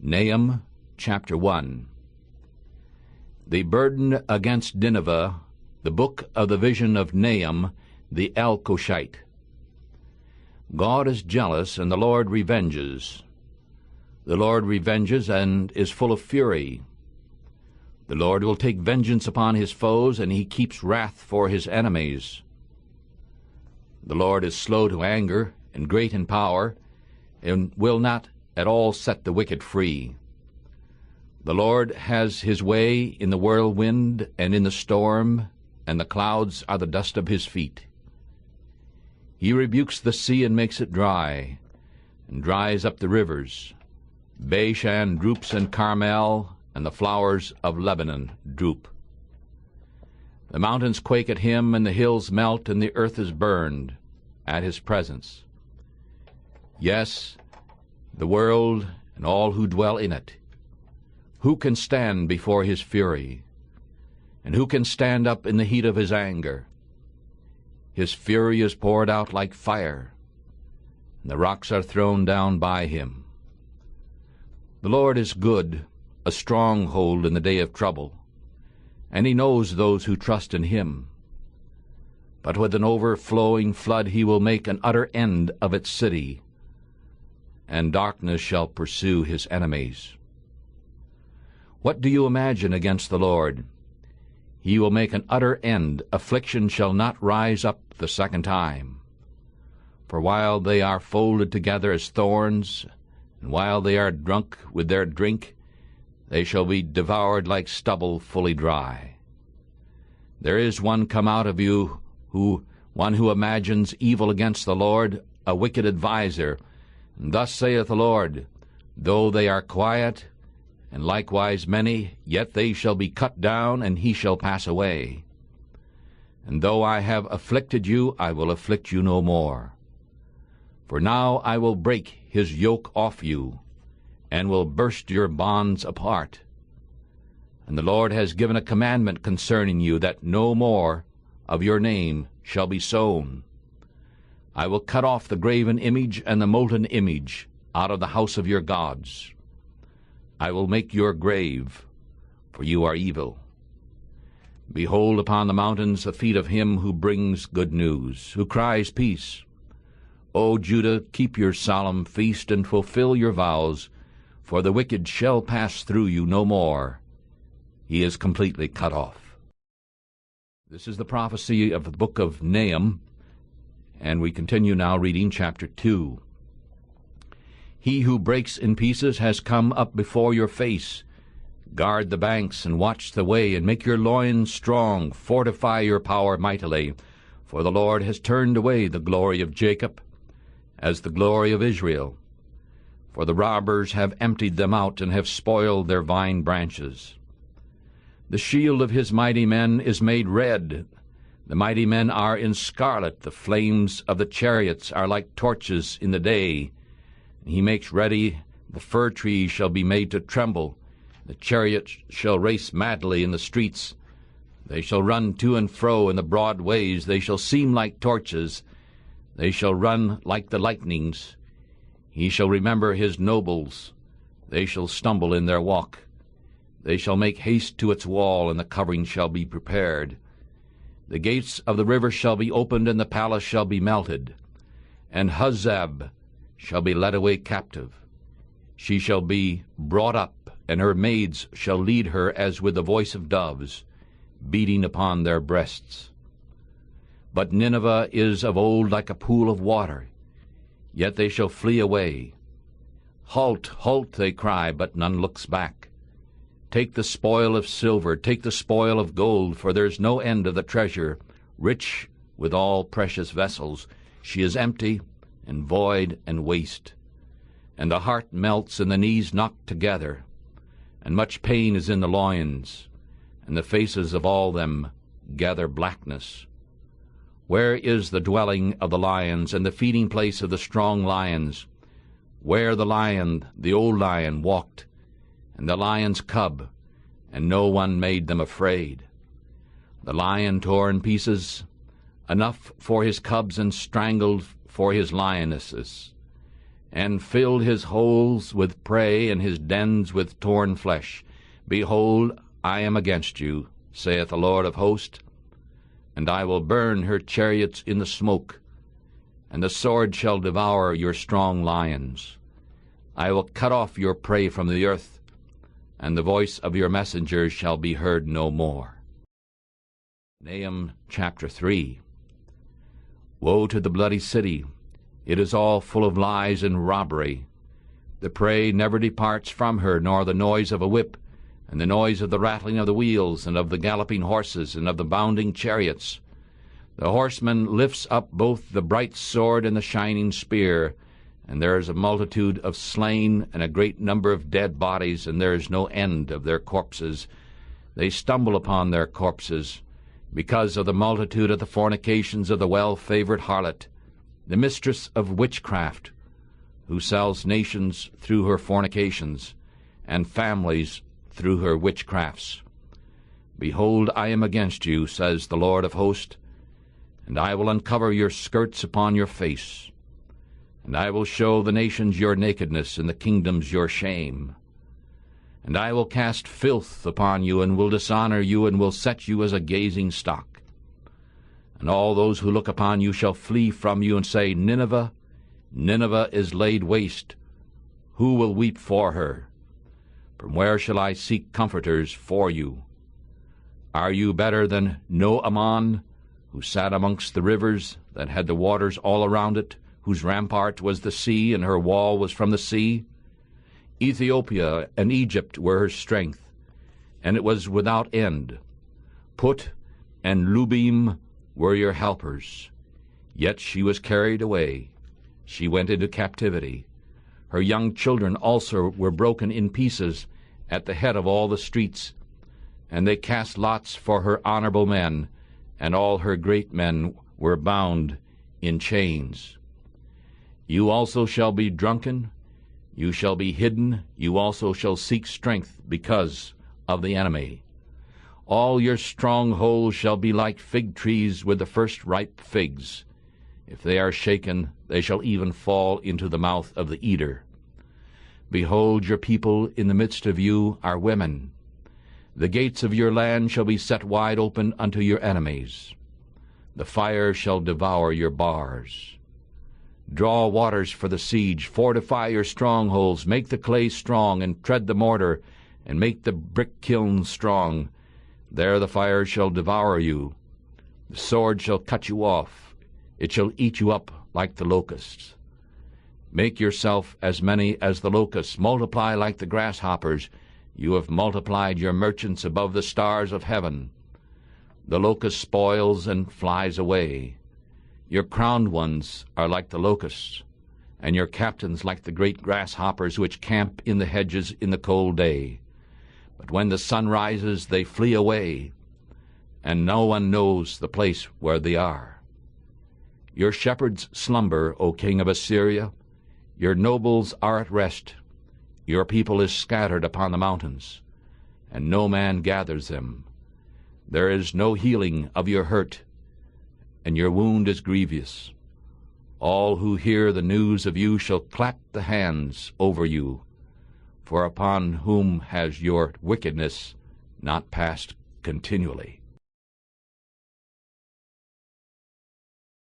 Nahum chapter 1. The burden against Nineveh, the book of the vision of Nahum the Elkoshite. God is jealous, and the Lord revenges. The Lord revenges and is full of fury. The Lord will take vengeance upon his foes, and he keeps wrath for his enemies. The Lord is slow to anger and great in power, and will not at all set the wicked free. The Lord has his way in the whirlwind and in the storm, and the clouds are the dust of his feet. He rebukes the sea and makes it dry, and dries up the rivers. Bashan droops, and Carmel and the flowers of Lebanon droop. The mountains quake at him, and the hills melt, and the earth is burned at his presence. Yes, the world and all who dwell in it. Who can stand before his fury? And who can stand up in the heat of his anger? His fury is poured out like fire, and the rocks are thrown down by him. The Lord is good, a stronghold in the day of trouble, and he knows those who trust in him. But with an overflowing flood he will make an utter end of its city, and darkness shall pursue his enemies. What do you imagine against the Lord? He will make an utter end. Affliction shall not rise up the second time. For while they are folded together as thorns, and while they are drunk with their drink, they shall be devoured like stubble fully dry. There is one come out of you, one who imagines evil against the Lord, a wicked adviser. And thus saith the Lord, though they are quiet, and likewise many, yet they shall be cut down, and he shall pass away. And though I have afflicted you, I will afflict you no more. For now I will break his yoke off you, and will burst your bonds apart. And the Lord has given a commandment concerning you, that no more of your name shall be sown. I will cut off the graven image and the molten image out of the house of your gods. I will make your grave, for you are evil. Behold upon the mountains the feet of him who brings good news, who cries peace. O Judah, keep your solemn feast and fulfill your vows, for the wicked shall pass through you no more. He is completely cut off. This is the prophecy of the book of Nahum, and we continue now reading chapter 2. He who breaks in pieces has come up before your face. Guard the banks and watch the way, and make your loins strong. Fortify your power mightily, for the Lord has turned away the glory of Jacob as the glory of Israel. For the robbers have emptied them out, and have spoiled their vine branches. The shield of his mighty men is made red. The mighty men are in scarlet. The flames of the chariots are like torches in the day. He makes ready, the fir tree shall be made to tremble. The chariots shall race madly in the streets. They shall run to and fro in the broad ways. They shall seem like torches. They shall run like the lightnings. He shall remember his nobles. They shall stumble in their walk. They shall make haste to its wall, and the covering shall be prepared. The gates of the river shall be opened, and the palace shall be melted. And Huzzab shall be led away captive. She shall be brought up, and her maids shall lead her as with the voice of doves, beating upon their breasts. But Nineveh is of old like a pool of water, yet they shall flee away. Halt, halt, they cry, but none looks back. Take the spoil of silver, take the spoil of gold, for there is no end of the treasure, rich with all precious vessels. She is empty, and void, and waste. And the heart melts, and the knees knock together, and much pain is in the loins, and the faces of all them gather blackness. Where is the dwelling of the lions, and the feeding place of the strong lions? Where the lion, the old lion, walked, and the lion's cub, and no one made them afraid. The lion tore in pieces, enough for his cubs, and strangled for his lionesses. and filled his holes with prey, and his dens with torn flesh. Behold, I am against you, saith the Lord of hosts, and I will burn her chariots in the smoke, and the sword shall devour your strong lions. I will cut off your prey from the earth, and the voice of your messengers shall be heard no more. Nahum chapter 3. Woe to the bloody city! It is all full of lies and robbery. The prey never departs from her, nor the noise of a whip, and the noise of the rattling of the wheels, and of the galloping horses, and of the bounding chariots. The horseman lifts up both the bright sword and the shining spear, and there is a multitude of slain, and a great number of dead bodies, and there is no end of their corpses. They stumble upon their corpses, because of the multitude of the fornications of the well-favored harlot, the mistress of witchcraft, who sells nations through her fornications, and families through her witchcrafts. Behold, I am against you, says the Lord of hosts, and I will uncover your skirts upon your face, and I will show the nations your nakedness, and the kingdoms your shame. And I will cast filth upon you, and will dishonor you, and will set you as a gazing stock. And all those who look upon you shall flee from you, and say, Nineveh, Nineveh is laid waste. Who will weep for her? From where shall I seek comforters for you? Are you better than Nahum, who sat amongst the rivers, that had the waters all around it, whose rampart was the sea, and her wall was from the sea? Ethiopia and Egypt were her strength, and it was without end. Put and Lubim were your helpers. Yet she was carried away. She went into captivity. Her young children also were broken in pieces at the head of all the streets, and they cast lots for her honorable men, and all her great men were bound in chains. You also shall be drunken, you shall be hidden, you also shall seek strength because of the enemy. All your strongholds shall be like fig trees with the first ripe figs. If they are shaken, they shall even fall into the mouth of the eater. Behold, your people in the midst of you are women. The gates of your land shall be set wide open unto your enemies. The fire shall devour your bars. Draw waters for the siege, fortify your strongholds, make the clay strong, and tread the mortar, and make the brick kilns strong. There the fire shall devour you. The sword shall cut you off. It shall eat you up like the locusts. Make yourself as many as the locusts. Multiply like the grasshoppers. You have multiplied your merchants above the stars of heaven. The locust spoils and flies away. Your crowned ones are like the locusts, and your captains like the great grasshoppers which camp in the hedges in the cold day. But when the sun rises, they flee away, and no one knows the place where they are. Your shepherds slumber, O king of Assyria. Your nobles are at rest. Your people is scattered upon the mountains, and no man gathers them. There is no healing of your hurt, and your wound is grievous. All who hear the news of you shall clap the hands over you, for upon whom has your wickedness not passed continually?